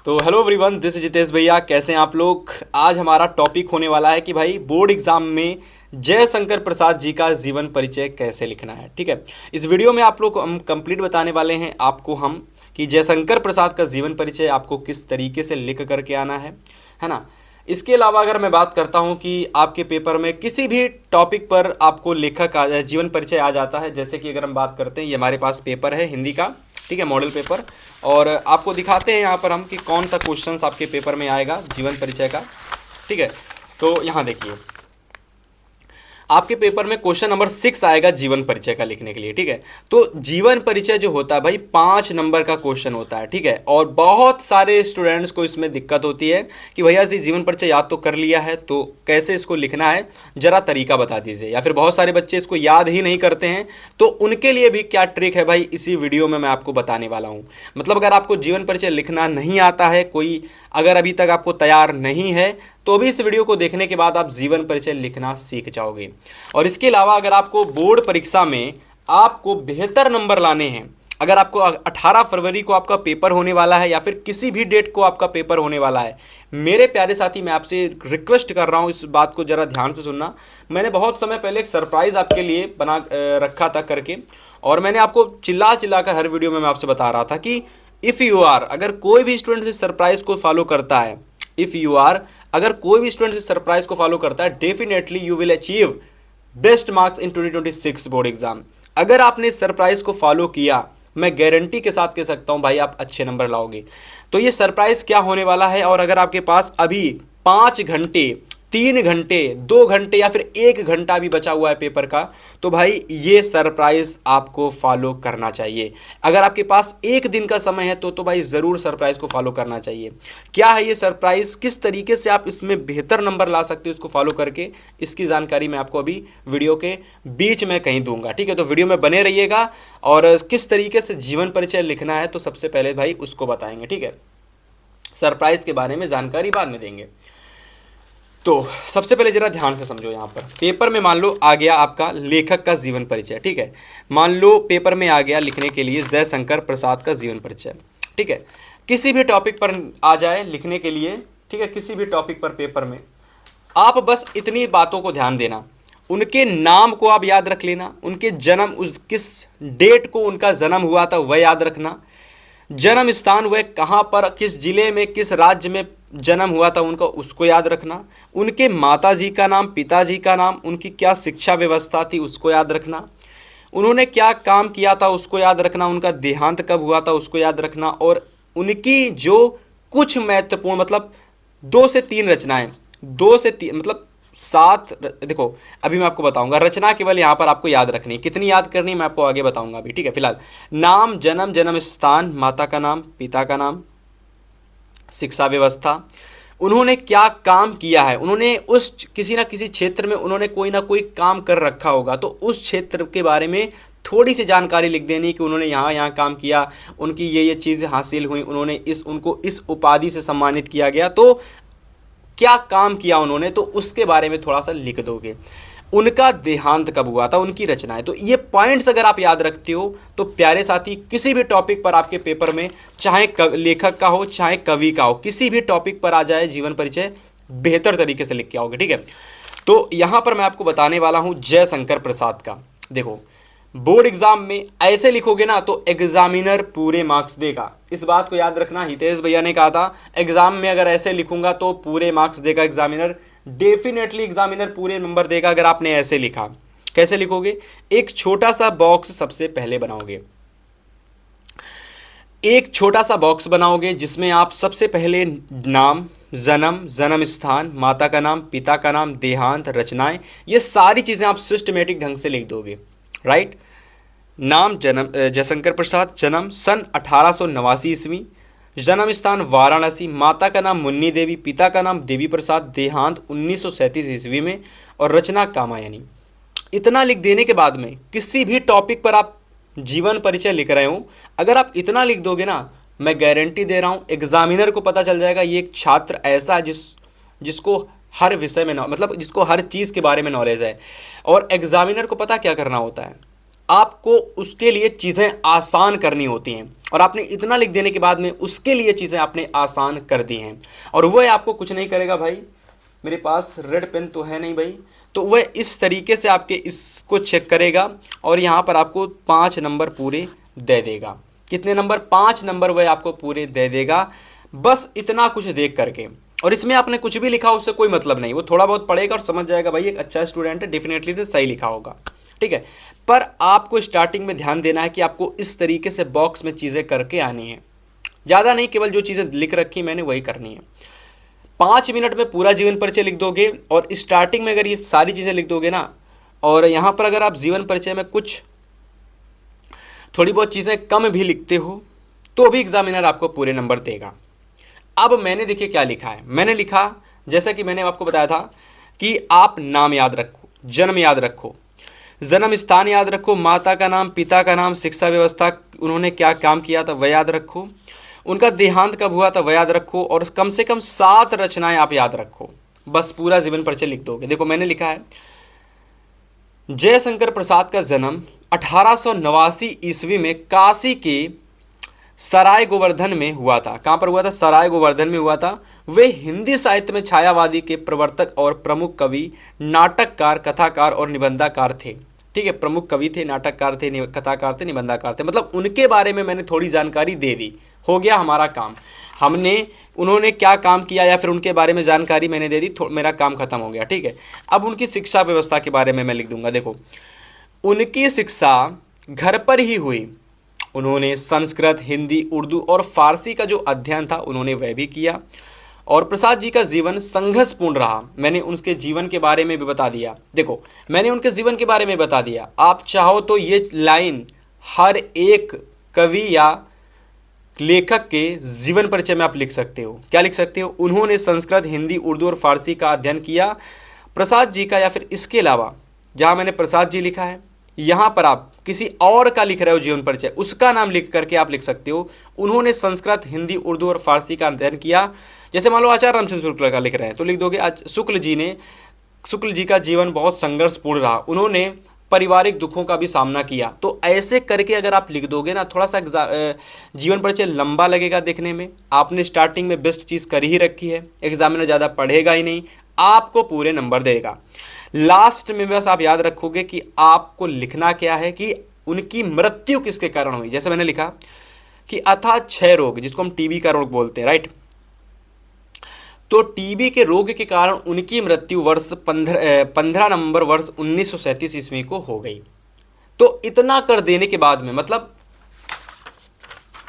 तो hello everyone, this is Jitesh भैया। कैसे हैं आप लोग। आज हमारा टॉपिक होने वाला है कि भाई बोर्ड एग्जाम में जयशंकर प्रसाद जी का जीवन परिचय कैसे लिखना है। ठीक है, इस वीडियो में आप लोग को हम कंप्लीट बताने वाले हैं आपको हम कि जयशंकर प्रसाद का जीवन परिचय आपको किस तरीके से लिख करके आना है ना। इसके अलावा अगर मैं बात करता हूं कि आपके पेपर में किसी भी टॉपिक पर आपको लेखक जीवन परिचय आ जाता है, जैसे कि अगर हम बात करते हैं, ये हमारे पास पेपर है हिंदी का, ठीक है, मॉडल पेपर। और आपको दिखाते हैं यहाँ पर हम कि कौन सा क्वेश्चंस आपके पेपर में आएगा जीवन परिचय का। ठीक है, तो यहाँ देखिए आपके पेपर में क्वेश्चन नंबर 6 आएगा जीवन परिचय का लिखने के लिए। ठीक है, तो जीवन परिचय जो होता है भाई 5 नंबर का क्वेश्चन होता है। ठीक है, और बहुत सारे स्टूडेंट्स को इसमें दिक्कत होती है कि भैया जी जीवन परिचय याद तो कर लिया है, तो कैसे इसको लिखना है, जरा तरीका बता दीजिए। या फिर बहुत सारे बच्चे इसको याद ही नहीं करते हैं, तो उनके लिए भी क्या ट्रिक है भाई, इसी वीडियो में मैं आपको बताने वाला हूँ। मतलब अगर आपको जीवन परिचय लिखना नहीं आता है, कोई अगर अभी तक आपको तैयार नहीं है, तो भी इस वीडियो को देखने के बाद आप जीवन परिचय लिखना सीख जाओगे। और इसके अलावा अगर आपको बोर्ड परीक्षा में आपको बेहतर नंबर लाने हैं, अगर आपको 18 फरवरी को आपका पेपर होने वाला है या फिर किसी भी डेट को आपका पेपर होने वाला है, मेरे प्यारे साथी मैं आपसे रिक्वेस्ट कर रहा हूं, इस बात को ज़रा ध्यान से सुनना। मैंने बहुत समय पहले एक सरप्राइज़ आपके लिए बना रखा था करके, और मैंने आपको चिल्ला चिल्ला कर हर वीडियो में मैं आपसे बता रहा था कि इफ़ यू आर, अगर कोई भी स्टूडेंट इस सरप्राइज़ को फॉलो करता है, इफ़ यू आर, अगर कोई भी स्टूडेंट इस सरप्राइज़ को फॉलो करता है, definitely you will achieve best marks in 2026 board exam. अगर आपने इस सरप्राइज़ को फॉलो किया, मैं गारंटी के साथ कह सकता हूं भाई आप अच्छे नंबर लाओगे। तो ये सरप्राइज़ क्या होने वाला है, और अगर आपके पास अभी 5 घंटे, 3 घंटे, 2 घंटे या फिर 1 घंटा भी बचा हुआ है पेपर का, तो भाई ये सरप्राइज़ आपको फॉलो करना चाहिए। अगर आपके पास 1 दिन का समय है तो भाई ज़रूर सरप्राइज़ को फॉलो करना चाहिए। क्या है ये सरप्राइज़, किस तरीके से आप इसमें बेहतर नंबर ला सकते हो इसको फॉलो करके, इसकी जानकारी मैं आपको अभी वीडियो के बीच में कहीं दूंगा। ठीक है, तो वीडियो में बने रहिएगा। और किस तरीके से जीवन परिचय लिखना है तो सबसे पहले भाई उसको बताएंगे। ठीक है, सरप्राइज़ के बारे में जानकारी बाद में देंगे। तो सबसे पहले जरा ध्यान से समझो, यहाँ पर पेपर में मान लो आ गया आपका लेखक का जीवन परिचय। ठीक है, मान लो पेपर में आ गया लिखने के लिए जयशंकर प्रसाद का जीवन परिचय। ठीक है, किसी भी टॉपिक पर आ जाए लिखने के लिए, ठीक है, किसी भी टॉपिक पर पेपर में आप बस इतनी बातों को ध्यान देना, उनके नाम को आप याद रख लेना, उनके जन्म, उस किस डेट को उनका जन्म हुआ था वह याद रखना, जन्म स्थान वह कहाँ पर, किस जिले में, किस राज्य में जन्म हुआ था उनका, उसको याद रखना, उनके माताजी का नाम, पिताजी का नाम, उनकी क्या शिक्षा व्यवस्था थी उसको याद रखना, उन्होंने क्या काम किया था उसको याद रखना, उनका देहांत कब हुआ था उसको याद रखना, और उनकी जो कुछ महत्वपूर्ण, मतलब 2 से 3 रचनाएं, 2 से 3 मतलब 7, देखो अभी मैं आपको बताऊंगा, रचना केवल यहाँ पर आपको याद रखनी, कितनी याद करनी मैं आपको आगे बताऊंगा अभी। ठीक है, फिलहाल नाम, जन्म, जन्म स्थान, माता का नाम, पिता का नाम, शिक्षा व्यवस्था, उन्होंने क्या काम किया है, उन्होंने उस किसी ना किसी क्षेत्र में उन्होंने कोई ना कोई काम कर रखा होगा, तो उस क्षेत्र के बारे में थोड़ी सी जानकारी लिख देनी कि उन्होंने यहाँ यहाँ काम किया, उनकी ये चीज़ें हासिल हुई, उन्होंने उनको इस उपाधि से सम्मानित किया गया, तो क्या काम किया उन्होंने, तो उसके बारे में थोड़ा सा लिख दोगे। उनका देहांत कब हुआ था, उनकी रचनाएं। तो ये पॉइंट्स अगर आप याद रखते हो तो प्यारे साथी किसी भी टॉपिक पर आपके पेपर में, चाहे लेखक का हो चाहे कवि का हो, किसी भी टॉपिक पर आ जाए जीवन परिचय बेहतर तरीके से लिख के आओगे। ठीक है, तो यहाँ पर मैं आपको बताने वाला हूँ जयशंकर प्रसाद का। देखो बोर्ड एग्जाम में ऐसे लिखोगे ना तो एग्जामिनर पूरे मार्क्स देगा, इस बात को याद रखना। हितेश भैया ने कहा था एग्जाम में अगर ऐसे लिखूंगा तो पूरे मार्क्स देगा एग्जामिनर, डेफिनेटली एग्जामिनर पूरे नंबर देगा अगर आपने ऐसे लिखा। कैसे लिखोगे, एक छोटा सा बॉक्स सबसे पहले बनाओगे, एक छोटा सा बॉक्स बनाओगे जिसमें आप सबसे पहले नाम, जन्म, जन्म स्थान, माता का नाम, पिता का नाम, देहांत, रचनाएं, ये सारी चीज़ें आप सिस्टमेटिक ढंग से लिख दोगे। राइट, नाम जन्म जयशंकर प्रसाद, जन्म सन 1889 ईस्वी, जन्म स्थान वाराणसी, माता का नाम मुन्नी देवी, पिता का नाम देवी प्रसाद, देहांत 1937 ईस्वी में, और रचना कामायनी। इतना लिख देने के बाद में किसी भी टॉपिक पर आप जीवन परिचय लिख रहे हो, अगर आप इतना लिख दोगे ना, मैं गारंटी दे रहा हूँ एग्जामिनर को पता चल जाएगा ये एक छात्र ऐसा है जिसको हर विषय में मतलब जिसको हर चीज़ के बारे में नॉलेज है। और एग्जामिनर को पता क्या करना होता है, आपको उसके लिए चीज़ें आसान करनी होती हैं, और आपने इतना लिख देने के बाद में उसके लिए चीज़ें आपने आसान कर दी हैं, और वह आपको कुछ नहीं करेगा भाई, मेरे पास रेड पेन तो है नहीं भाई, तो वह इस तरीके से आपके इसको चेक करेगा और यहाँ पर आपको 5 नंबर पूरे दे देगा। कितने नंबर? 5 नंबर वह आपको पूरे दे देगा, बस इतना कुछ देख करके। और इसमें आपने कुछ भी लिखा उससे कोई मतलब नहीं, वो थोड़ा बहुत पढ़ेगा और समझ जाएगा भाई एक अच्छा स्टूडेंट है, डेफिनेटली तो सही लिखा होगा, ठीक है। पर आपको स्टार्टिंग में ध्यान देना है कि आपको इस तरीके से बॉक्स में चीज़ें करके आनी है, ज़्यादा नहीं, केवल जो चीज़ें लिख रखी मैंने वही करनी है। 5 मिनट में पूरा जीवन परिचय लिख दोगे, और स्टार्टिंग में अगर ये सारी चीज़ें लिख दोगे ना, और यहाँ पर अगर आप जीवन परिचय में कुछ थोड़ी बहुत चीज़ें कम भी लिखते हो तो भी एग्जामिनर आपको पूरे नंबर देगा। अब मैंने देखिए क्या लिखा है, मैंने लिखा जैसा कि मैंने आपको बताया था कि आप नाम याद रखो, जन्म याद रखो, जन्म स्थान याद रखो, माता का नाम, पिता का नाम, शिक्षा व्यवस्था उन्होंने क्या काम किया था वह याद रखो, उनका देहांत कब हुआ था वह याद रखो, और कम से कम 7 रचनाएं आप याद रखो, बस पूरा जीवन परिचय लिख दोगे। देखो मैंने लिखा है जयशंकर प्रसाद का जन्म 1889 ईस्वी में काशी के सराय गोवर्धन में हुआ था। कहाँ पर हुआ था? सराय गोवर्धन में हुआ था। वे हिंदी साहित्य में छायावादी के प्रवर्तक और प्रमुख कवि, नाटककार, कथाकार और निबंधकार थे। ठीक है, प्रमुख कवि थे, नाटककार थे, कथाकार थे, निबंधकार थे, मतलब उनके बारे में मैंने थोड़ी जानकारी दे दी, हो गया हमारा काम। हमने उन्होंने क्या काम किया या फिर उनके बारे में जानकारी मैंने दे दी, मेरा काम खत्म हो गया। ठीक है, अब उनकी शिक्षा व्यवस्था के बारे में मैं लिख दूंगा। देखो, उनकी शिक्षा घर पर ही हुई। उन्होंने संस्कृत, हिंदी, उर्दू और फारसी का जो अध्ययन था उन्होंने वह भी किया। और प्रसाद जी का जीवन संघर्षपूर्ण रहा। मैंने उनके जीवन के बारे में भी बता दिया। देखो, मैंने उनके जीवन के बारे में बता दिया। आप चाहो तो ये लाइन हर एक कवि या लेखक के जीवन परिचय में आप लिख सकते हो। क्या लिख सकते हो? उन्होंने संस्कृत, हिंदी, उर्दू और फारसी का अध्ययन किया। प्रसाद जी का, या फिर इसके अलावा जहाँ मैंने प्रसाद जी लिखा है, यहाँ पर आप किसी और का लिख रहे हो जीवन परिचय, उसका नाम लिख करके आप लिख सकते हो। उन्होंने संस्कृत, हिंदी, उर्दू और फारसी का अध्ययन किया। जैसे मान लो आचार्य रामचंद्र शुक्ल का लिख रहे हैं तो लिख दोगे आज शुक्ल जी का जीवन बहुत संघर्षपूर्ण रहा। उन्होंने पारिवारिक दुखों का भी सामना किया। तो ऐसे करके अगर आप लिख दोगे ना, थोड़ा सा जीवन परिचय लंबा लगेगा देखने में। आपने स्टार्टिंग में बेस्ट चीज़ कर ही रखी है, एग्जामिनर ज़्यादा पढ़ेगा ही नहीं, आपको पूरे नंबर देगा। लास्ट में बस आप याद रखोगे कि आपको लिखना क्या है, कि उनकी मृत्यु किसके कारण हुई। जैसे मैंने लिखा कि अथाह क्षय रोग, जिसको हम टीबी का रोग बोलते हैं, राइट। तो टीबी के रोग के कारण उनकी मृत्यु वर्ष 15 नवंबर वर्ष 1937 ईस्वी को हो गई। तो इतना कर देने के बाद में, मतलब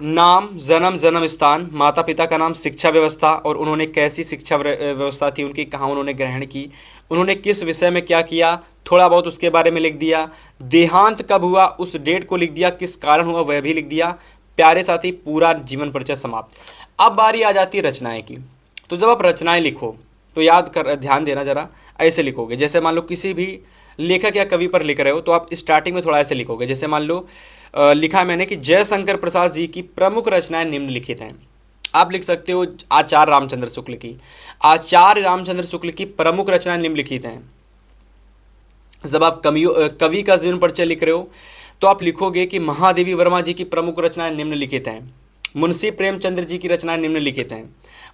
नाम, जन्म स्थान, माता पिता का नाम, शिक्षा व्यवस्था और उन्होंने कैसी शिक्षा व्यवस्था थी उनकी, कहाँ उन्होंने ग्रहण की, उन्होंने किस विषय में क्या किया, थोड़ा बहुत उसके बारे में लिख दिया। देहांत कब हुआ उस डेट को लिख दिया, किस कारण हुआ वह भी लिख दिया। प्यारे साथी, पूरा जीवन परिचय समाप्त। अब बारी आ जाती है रचनाएं की। तो जब आप रचनाएं लिखो तो ध्यान देना जरा, ऐसे लिखोगे। जैसे मान लो किसी भी लेखक या कवि पर लिख रहे हो तो आप स्टार्टिंग में थोड़ा ऐसे लिखोगे। जैसे मान लो लिखा मैंने कि जयशंकर प्रसाद जी की प्रमुख रचनाएं निम्नलिखित हैं। आप लिख सकते हो आचार्य रामचंद्र शुक्ल की। आचार्य रामचंद्र शुक्ल की प्रमुख रचनाएं निम्नलिखित हैं। जब आप कवि का जीवन परिचय लिख रहे हो तो आप लिखोगे कि महादेवी वर्मा जी की प्रमुख रचनाएं निम्नलिखित हैं, मुंशी प्रेमचंद्र जी की रचनाएं निम्नलिखित हैं,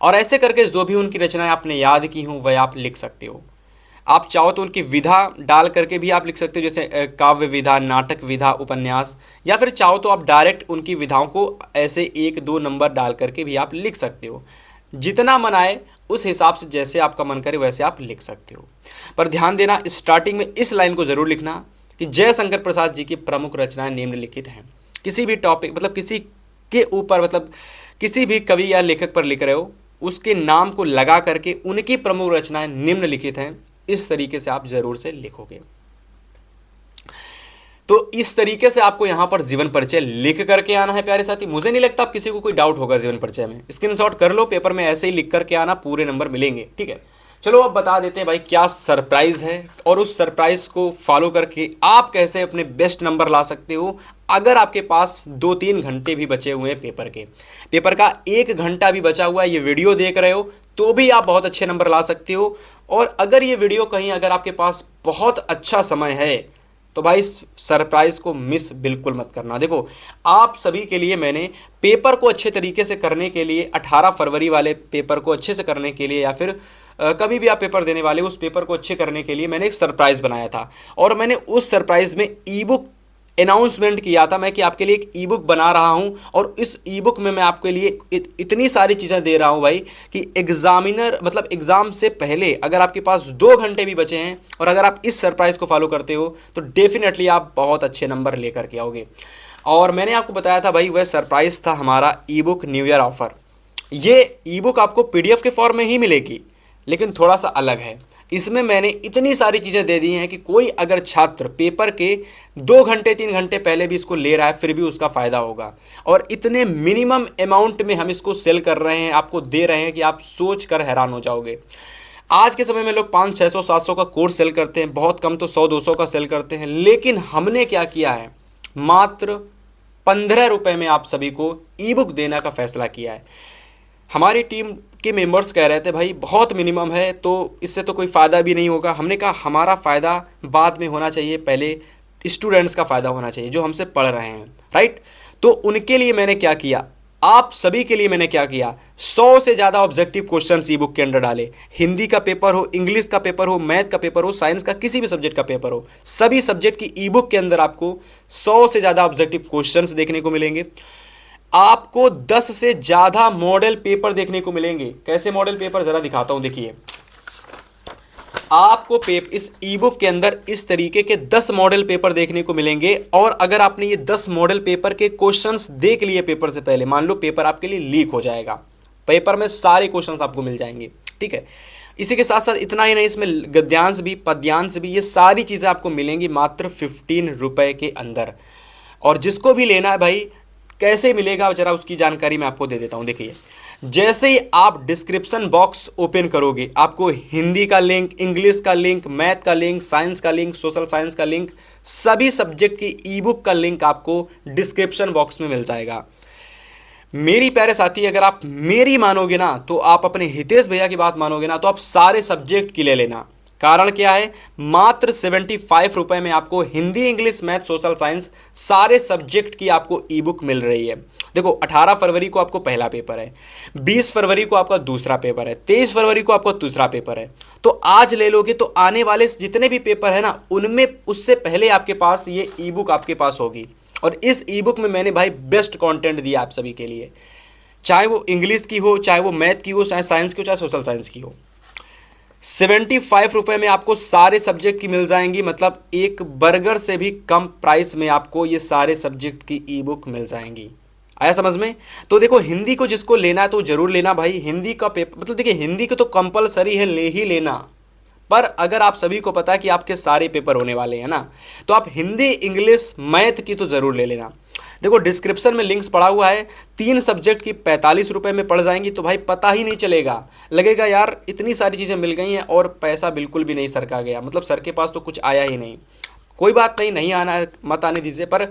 और ऐसे करके जो भी उनकी रचनाएं आपने याद की हों वह आप लिख सकते हो। आप चाहो तो उनकी विधा डाल करके भी आप लिख सकते हो, जैसे काव्य विधा, नाटक विधा, उपन्यास, या फिर चाहो तो आप डायरेक्ट उनकी विधाओं को ऐसे 1-2 नंबर डाल करके भी आप लिख सकते हो। जितना मन आए उस हिसाब से, जैसे आपका मन करे वैसे आप लिख सकते हो। पर ध्यान देना, स्टार्टिंग में इस लाइन को ज़रूर लिखना कि जयशंकर प्रसाद जी की प्रमुख रचनाएं निम्नलिखित हैं। किसी भी टॉपिक, मतलब किसी के ऊपर, मतलब किसी भी कवि या लेखक पर लिख रहे हो, उसके नाम को लगा करके उनकी प्रमुख रचनाएं निम्नलिखित हैं, इस तरीके से आप जरूर से लिखोगे। तो इस तरीके से आपको यहां पर जीवन परिचय लिख करके आना है प्यारे साथी। मुझे नहीं लगता आप किसी को कोई डाउट होगा जीवन परिचय में। स्क्रीनशॉट कर लो, पेपर में ऐसे ही लिख करके आना, पूरे नंबर मिलेंगे। ठीक है, चलो अब बता देते हैं भाई क्या सरप्राइज है, और उस सरप्राइज को फॉलो करके आप कैसे अपने बेस्ट नंबर ला सकते हो। अगर आपके पास 2-3 घंटे भी बचे हुए हैं पेपर का 1 घंटा भी बचा हुआ है, ये वीडियो देख रहे हो तो भी आप बहुत अच्छे नंबर ला सकते हो। और अगर ये वीडियो कहीं, अगर आपके पास बहुत अच्छा समय है तो भाई इस सरप्राइज़ को मिस बिल्कुल मत करना। देखो आप सभी के लिए मैंने पेपर को अच्छे तरीके से करने के लिए 18 फरवरी वाले पेपर को अच्छे से करने के लिए, या फिर कभी भी आप पेपर देने वाले उस पेपर को अच्छे करने के लिए मैंने एक सरप्राइज़ बनाया था। और मैंने उस सरप्राइज़ में ई बुक अनाउंसमेंट किया था मैं कि आपके लिए एक ई बुक बना रहा हूं, और इस ई बुक में मैं आपके लिए इतनी सारी चीज़ें दे रहा हूं भाई कि एग्जामिनर मतलब एग्ज़ाम से पहले अगर आपके पास 2 घंटे भी बचे हैं और अगर आप इस सरप्राइज़ को फॉलो करते हो तो डेफिनेटली आप बहुत अच्छे नंबर लेकर के आओगे। और मैंने आपको बताया था भाई वह सरप्राइज़ था हमारा ई बुक न्यू ईयर ऑफर। ये ई बुक आपको PDF के फॉर्म में ही मिलेगी, लेकिन थोड़ा सा अलग है। इसमें मैंने इतनी सारी चीज़ें दे दी हैं कि कोई अगर छात्र पेपर के 2 घंटे 3 घंटे पहले भी इसको ले रहा है फिर भी उसका फ़ायदा होगा। और इतने मिनिमम अमाउंट में हम इसको सेल कर रहे हैं, आपको दे रहे हैं कि आप सोच कर हैरान हो जाओगे। आज के समय में लोग 500 600 700 का कोर्स सेल करते हैं, बहुत कम तो 100 200 का सेल करते हैं, लेकिन हमने क्या किया है, मात्र 15 रुपये में आप सभी को ई बुक देने का फैसला किया है। हमारी टीम के मेंबर्स कह रहे थे भाई बहुत मिनिमम है तो इससे तो कोई फ़ायदा भी नहीं होगा। हमने कहा हमारा फ़ायदा बाद में होना चाहिए, पहले स्टूडेंट्स का फ़ायदा होना चाहिए जो हमसे पढ़ रहे हैं, राइट। तो उनके लिए मैंने क्या किया, आप सभी के लिए मैंने क्या किया, 100 से ज़्यादा ऑब्जेक्टिव क्वेश्चंस ई बुक के अंदर डाले। हिंदी का पेपर हो, इंग्लिश का पेपर हो, मैथ का पेपर हो, साइंस का किसी भी सब्जेक्ट का पेपर हो, सभी सब्जेक्ट की ई बुक के अंदर आपको 100 से ज़्यादा ऑब्जेक्टिव क्वेश्चंस देखने को मिलेंगे। आपको 10 से ज़्यादा मॉडल पेपर देखने को मिलेंगे। कैसे मॉडल पेपर, ज़रा दिखाता हूं। देखिए आपको इस ई बुक के अंदर इस तरीके के 10 मॉडल पेपर देखने को मिलेंगे। और अगर आपने ये 10 मॉडल पेपर के क्वेश्चंस देख लिए पेपर से पहले, मान लो पेपर आपके लिए लीक हो जाएगा, पेपर में सारे क्वेश्चंस आपको मिल जाएंगे, ठीक है। इसी के साथ साथ इतना ही नहीं, इसमें गद्यांश भी पद्यांश भी, ये सारी चीज़ें आपको मिलेंगी मात्र 15 रुपये के अंदर। और जिसको भी लेना है भाई, कैसे मिलेगा जरा उसकी जानकारी मैं आपको दे देता हूं। देखिए जैसे ही आप डिस्क्रिप्शन बॉक्स ओपन करोगे, आपको हिंदी का लिंक, इंग्लिश का लिंक, मैथ का लिंक, साइंस का लिंक, सोशल साइंस का लिंक, सभी सब्जेक्ट की ई बुक का लिंक आपको डिस्क्रिप्शन बॉक्स में मिल जाएगा। मेरी प्यारे साथी, अगर आप मेरी मानोगे ना, तो आप अपने हितेश भैया की बात मानोगे ना, तो आप सारे सब्जेक्ट की ले लेना। कारण क्या है, मात्र 75 रुपये में आपको Hindi, English, math, social science सारे सब्जेक्ट की आपको ई बुक मिल रही है। देखो 18 फरवरी को आपको पहला पेपर है, 20 फरवरी को आपका दूसरा पेपर है, 23 फरवरी को आपका तीसरा पेपर है। तो आज ले लोगे तो आने वाले जितने भी पेपर है ना, उनमें उससे पहले आपके पास ये ई बुक आपके पास होगी। और इस ई बुक में मैंने भाई बेस्ट कंटेंट दिया आप सभी के लिए, चाहे वो इंग्लिश की हो, चाहे वो मैथ की हो, चाहे साइंस की हो, चाहे सोशल साइंस की हो। 75 रुपये में आपको सारे सब्जेक्ट की मिल जाएंगी, मतलब एक बर्गर से भी कम प्राइस में आपको ये सारे सब्जेक्ट की ई बुक मिल जाएंगी। आया समझ में? तो देखो हिंदी को जिसको लेना है तो जरूर लेना भाई। हिंदी का पेपर मतलब देखिए हिंदी को तो कंपलसरी है, ले ही लेना। पर अगर आप सभी को पता है कि आपके सारे पेपर होने वाले हैं ना, तो आप हिंदी, इंग्लिश, मैथ की तो ज़रूर ले लेना। देखो डिस्क्रिप्शन में लिंक्स पड़ा हुआ है, 3 सब्जेक्ट की 45 रुपये में पड़ जाएंगी। तो भाई पता ही नहीं चलेगा, लगेगा यार इतनी सारी चीज़ें मिल गई हैं और पैसा बिल्कुल भी नहीं सरका गया, मतलब सर के पास तो कुछ आया ही नहीं। कोई बात नहीं, नहीं आना है मत आने दीजिए, पर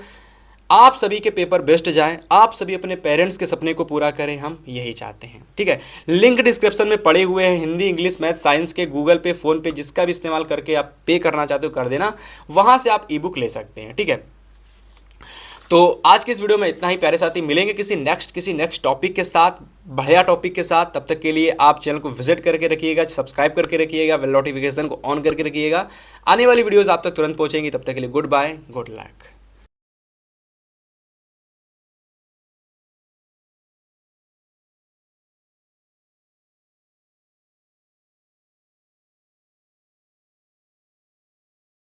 आप सभी के पेपर बेस्ट जाएं, आप सभी अपने पेरेंट्स के सपने को पूरा करें, हम यही चाहते हैं, ठीक है। लिंक डिस्क्रिप्शन में पड़े हुए हैं, हिंदी, इंग्लिश, मैथ, साइंस के। गूगल पे, फ़ोन पे, जिसका भी इस्तेमाल करके आप पे करना चाहते हो कर देना, वहाँ से आप ई बुक ले सकते हैं, ठीक है। तो आज के इस वीडियो में इतना ही प्यारे साथी, मिलेंगे किसी नेक्स्ट टॉपिक के साथ, बढ़िया टॉपिक के साथ। तब तक के लिए आप चैनल को विजिट करके रखिएगा, सब्सक्राइब करके रखिएगा, बेल नोटिफिकेशन को ऑन करके रखिएगा। आने वाली वीडियोस आप तक तुरंत पहुंचेंगी। तब तक के लिए गुड बाय, गुड लक।